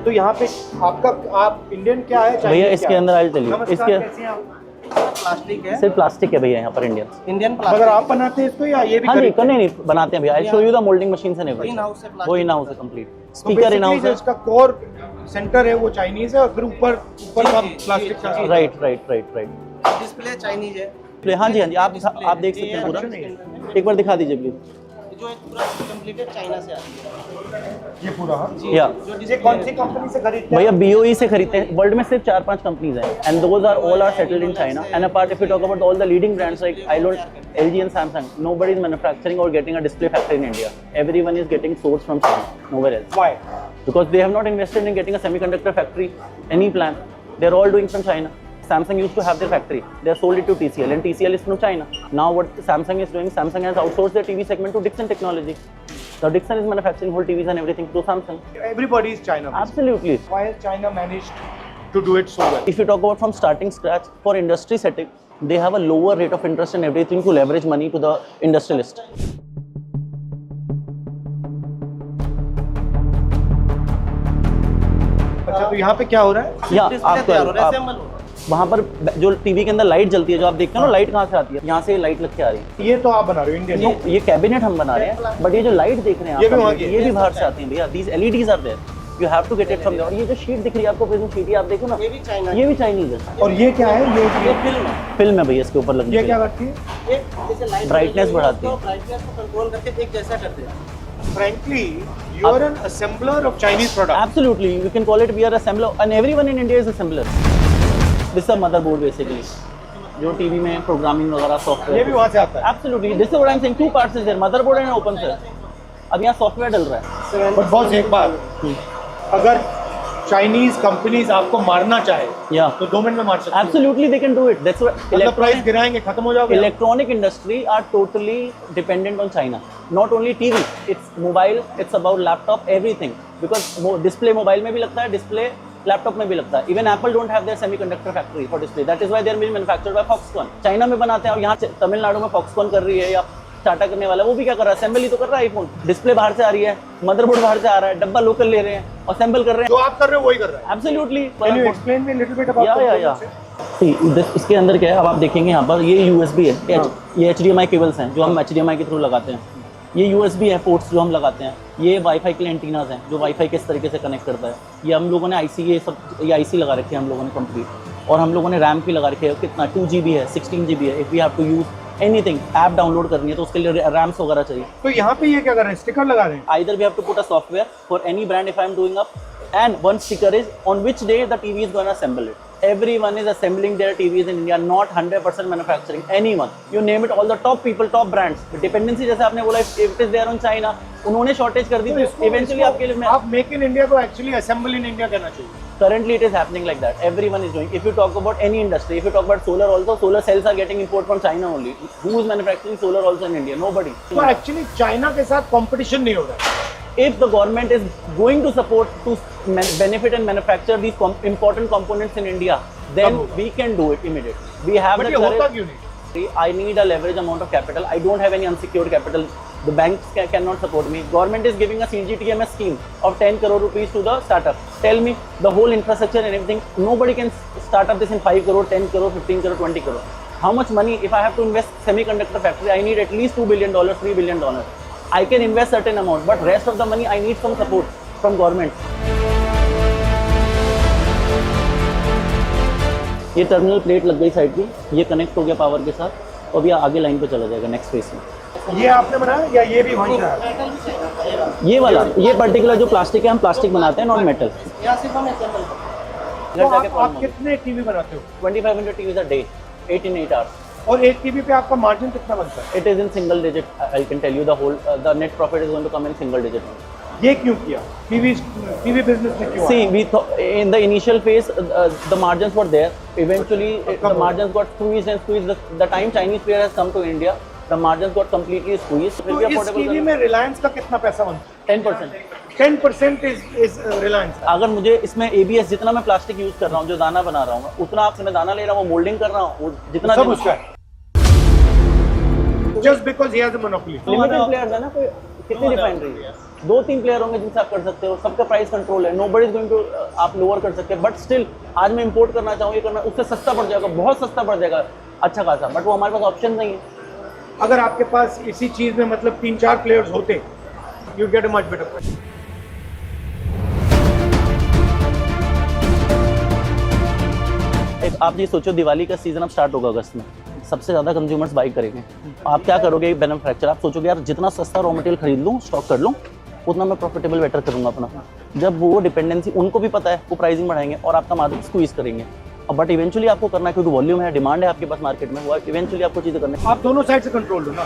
तो यहाँ पे आपका आप इंडियन क्या है भैया इसके अंदर आई टेल यू, इसके प्लास्टिक है, सिर्फ प्लास्टिक है भैया यहाँ पर इंडियन इंडियन अगर प्लास्टिक। आप बनाते हैं इसको या ये भी हाँ नहीं खरीदते हैं? नहीं बनाते हैं भैया। I show you the moulding machine से नहीं In-house है वो इन हाउस है कंप्लीट। तो स्पीकर इन basically हाउस जो है। इसका कोर सेंटर है वो चाइनीज है और फिर ऊपर का प्लास्टिक का right right right right. Display Chinese है, हाँ जी हाँ जी, आप देख सकते हैं पूरा। एक बार दिखा दीजिए प्लीज। जो एक पूरा कंप्लीटेड चाइना से आती है। ये पूरा हाँ? या ये कौन सी कंपनी से खरीदते हैं? भैया BOE से खरीदते हैं। वर्ल्ड में सिर्फ 4-5 कंपनीज हैं and those are all are settled in China and apart if you talk about all the leading brands like LG and Samsung, nobody is manufacturing or getting a display factory in India. Everyone is getting sourced from China, nowhere else. Why? Because they have not invested in getting a semiconductor factory, any plan. They're all doing from China. Samsung used to have their factory. They have sold it to TCL and TCL is from China. Now what Samsung is doing, Samsung has outsourced their TV segment to Dixon Technology. So Dixon is manufacturing whole TVs and everything through Samsung. Everybody is China. Absolutely. Why has China managed to do it so well? If you talk about from starting scratch for industry setting, they have a lower rate of interest and everything to leverage money to the industrialist. अच्छा तो यहाँ पे क्या हो रहा है? या तैयार हो रहा है, आप assemble हो। वहाँ पर जो टीवी के अंदर लाइट जलती है, जो आप देखते हो ना, लाइट कहाँ से आती है? यहाँ से लाइट लग के आ रही है। ये तो आप बना रहे हो इंडियन? नो, ये कैबिनेट हम बना रहे हैं, बट ये जो लाइट देख रहे हैं ये आप, भी वहाँ की है? ये भी बाहर से आती है भैया। These LEDs are there, you have to get it from there. और ये जो शीट दिख रही है आपको, प्रिज्म शीट, ये आप देखो ना, ये भी चाइना, ये भी चाइनीज है। और ये क्या है? ये फिल्म है। फिल्म है भैया इसके ऊपर लगने ये के क्या लिए। करती है? ये जैसे लाइट Brightness बढ़ाती है। ब्राइटनेस को कंट्रोल करके एक जैसा करते हैं। Frankly, you are an assembler of Chinese products. Absolutely, you can call it we are assembler, and everyone in India is assembler. This is a motherboard basically, जो TV में प्रोग्रामिंग वगैरह ये सॉफ्टवेयर। भी वहाँ से आता है? Absolutely, this is what I'm saying. Two parts is there, motherboard and open sir. अब यहाँ सॉफ्टवेयर डल रहा है। But boss एक बात, अगर चाइनीज कंपनीज आपको मारना चाहे या तो 2 मिनट में मार सकते हैं। Absolutely, they can do it. That's what मतलब प्राइस गिराएंगे, खत्म हो जाओगे। electronic industry are totally dependent on China. Not only TV, it's mobile, it's about laptop, everything. Because display mobile में भी लगता है, display लैपटॉप में भी लगता है। Even Apple don't have their semiconductor factory for display. That is why they are being manufactured by Foxconn. China में बनाते हैं और यहाँ तमिलनाडु में Foxconn कर रही है या टाटा करने वाला, वो भी क्या कर रहा है? असेंबल ही तो कर रहा है आईफोन। डिस्प्ले बाहर से आ रही है, मदरबोर्ड बाहर से आ रहा है, डब्बा लोकल ले रहे हैं, असेंबल कर रहे हैं। जो आप कर रहे हो वही कर रहा है। Absolutely. Can you explain me a little bit about या See, इसके अंदर क्या है, अब आप देखेंगे यहाँ पर ये USB है, ये HDMI केबल्स हैं जो हम HDMI के थ्रू लगाते हैं। ये USB है पोर्ट्स जो हम लगाते हैं। ये वाईफाई के लिए एंटीनाज हैं जो वाईफाई किस तरीके से कनेक्ट करता है। ये हम लोगों ने IC, ये IC लगा रखी है हम लोगों ने कंप्लीट। और हम लोगों ने रैम भी लगा रखी है, कितना 2 GB है, 16 GB है। If we have to use anything, app download करनी है तो उसके लिए रैम्स वगैरह चाहिए। तो यहाँ पे ये क्या कर रहे हैं? स्टिकर लगा रहे हैं? Either we have to put a software for any brand if I am doing up, and one sticker is on which day the TV is going to assemble it. Everyone is assembling their TVs in India, not 100% manufacturing. Anyone, you name it, all the top people, top brands. The dependency जैसे आपने बोला, if it is there on China, उन्होंने shortage कर दी तो eventually आपके लिए आप make in India को एक्चुअली असेंबल इन इंडिया कहना चाहिए। Currently it is happening like that. Everyone is doing. If you talk about any industry, if you talk about solar also, solar cells are getting import from China only. Who is manufacturing solar also in India? Nobody. तो actually China के साथ competition नहीं हो रहा है। If the government is going to support to benefit and manufacture these important components in India, then we can do it immediately. We have but the ये होता courage. क्यों नहीं? I need a leverage amount of capital. I don't have any unsecured capital. The banks cannot support me. Government is giving a CGTMS scheme of 10 crore rupees to the startup. Tell me the whole infrastructure and everything. Nobody can start up this in 5 crore, 10 crore, 15 crore, 20 crore. How much money? If I have to invest semiconductor factory, I need at least $2 billion, $3 billion. I can invest certain amount, but rest of the money I need some support from government. ये terminal plate लग गई side की, ये connect हो गया power के साथ, और अभी आगे लाइन पे चला जाएगा नेक्स्ट फेज में। ये आपने बनाया या ये भी वहीं का है? ये वाला, ये पर्टिकुलर जो प्लास्टिक है, हम प्लास्टिक बनाते हैं, नॉन मेटल। यहाँ सिर्फ हम assemble करते हैं। तो आप कितने टीवी बनाते हो? 2500 TVs a day, 8 in 8 hours. और एक टीवी पे आपका मार्जिन कितना बनता है? It is in single digit. I can tell you the whole, the net profit is going to come in single digit. ये क्यों किया? टीवी बिजनेस में क्यों? See, we in the initial phase, the margins were there. Eventually, the margins got squeezed and squeezed. The time Chinese player has come to India, the margins got completely squeezed. तो इस TV में रिलायंस का कितना पैसा बनता है? 10%. 10% is Reliance. अगर मुझे इसमें ABS, जितना मैं प्लास्टिक यूज कर रहा हूँ, जो दाना बना रहा हूँ, उतना आपसे मैं दाना ले रहा हूँ, वो मोल्डिंग कर रहा हूँ, वो जितना सब उसका है। Just because he has a monopoly. Limited players है ना, कोई कितनी रिफाइनरी है, 2-3 प्लेयर होंगे जिनसे आप कर सकते हो, सबका प्राइस कंट्रोल है, नोबडी इज गोइंग टू आप लोअर कर सकते हैं। बट स्टिल आज मैं इंपोर्ट करना चाहूँ, ये करना, उससे सस्ता पड़ जाएगा, बहुत सस्ता पड़ जाएगा अच्छा खासा, बट वो हमारे पास ऑप्शन नहीं है। अगर आपके पास इसी चीज में मतलब 3-4 प्लेयर्स होते, you get a much better price. आप ये सोचो दिवाली का सीजन अब स्टार्ट होगा अगस्त में, सबसे ज़्यादा कंज्यूमर्स बाई करेंगे, आप क्या करोगे मैन्युफैक्चर, आप सोचोगे यार जितना सस्ता रॉ मटेरियल खरीद लूँ, स्टॉक कर लूँ, उतना मैं प्रॉफिटेबल बेटर करूँगा अपना। जब वो डिपेंडेंसी उनको भी पता है, वो प्राइसिंग बढ़ाएंगे और आपका मार्जिन स्क्वीज करेंगे। बट इवेंचुअली आपको करना है क्योंकि वॉल्यूम है, डिमांड है आपके पास मार्केट में, वो इवेंचुअली आपको चीज़ें करनी है। आप दोनों साइड से कंट्रोल लो ना,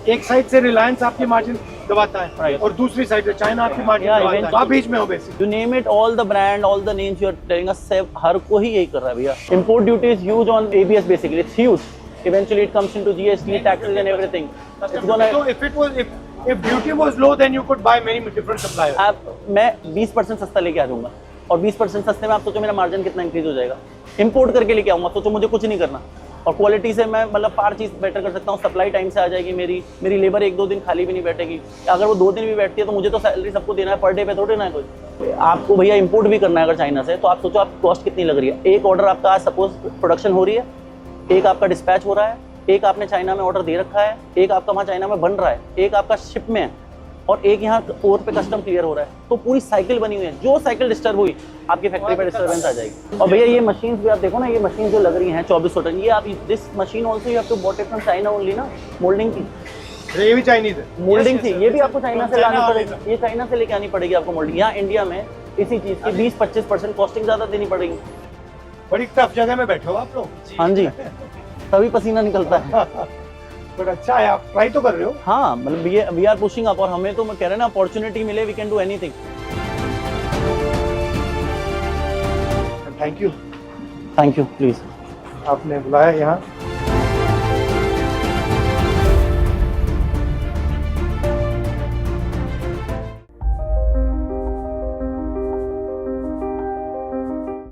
एक साइड से रिलायंस आपकी मार्जिन दबाता है Right. और दूसरी साइड से चाइना आपकी मार्जिन Yeah, दबाता है, eventually. आप बीच में हो basically. You name it, all the brand, all the names you are telling us, हर कोई यही कर रहा है भैया। Import duty is huge on ABS basically, it's huge. Eventually it comes into GST, taxes and everything. It's gonna, So if duty was low, then you could buy many different suppliers. मैं 20% सस्ता लेके आ जाऊंगा और 20% सस्ते में आप सोचो मेरा मार्जिन कितना इंक्रीज हो जाएगा। इंपोर्ट करके लेके आऊंगा, सोचो मुझे कुछ नहीं करना और क्वालिटी से मैं मतलब पार चीज़ बेटर कर सकता हूँ, सप्लाई टाइम से आ जाएगी, मेरी लेबर 1-2 दिन खाली भी नहीं बैठेगी, अगर वो 2 दिन भी बैठती है तो मुझे तो सैलरी सबको देना है, पर डे पे थोड़ी ना है कोई। आपको भैया इंपोर्ट भी करना है अगर चाइना से, तो आप सोचो आप कॉस्ट कितनी लग रही है। एक ऑर्डर आपका आज सपोज प्रोडक्शन हो रही है, एक आपका डिस्पैच हो रहा है, एक आपने चाइना में ऑर्डर दे रखा है, एक आपका वहाँ चाइना में बन रहा है, एक आपका शिप में है और एक यहाँ पोर्ट पे कस्टम क्लियर हो रहा है, तो पूरी साइकिल बनी हुई है। जो साइकिल डिस्टर्ब हुई आपकी फैक्ट्री पे डिस्टर्बेंस आ जाएगी। और भैया ये मशीन्स भी आप देखो ना, ये मशीन जो लग रही हैं 2400 टन, ये आप this machine also you have to bought it from China only ना, मोल्डिंग की। ये भी चाइनीज है, मोल्डिंग थी, ये भी आपको चाइना से लानी पड़ेगी, ये चाइना से लेके आनी पड़ेगी आपको मोल्डिंग। यहाँ इंडिया में इसी चीज़ की 20-25% कॉस्टिंग ज़्यादा देनी पड़ेगी। बड़ी टफ जगह में बैठे हो आप लोग। हाँ जी, तभी पसीना निकलता है। बट अच्छा है, आप ट्राई तो कर रहे हो। हाँ मतलब वी आर पुशिंग अप, और हमें तो मैं कह रहे हैं ना, अपॉर्चुनिटी मिले we can do anything. Thank you thank you, please आपने बुलाया यहाँ।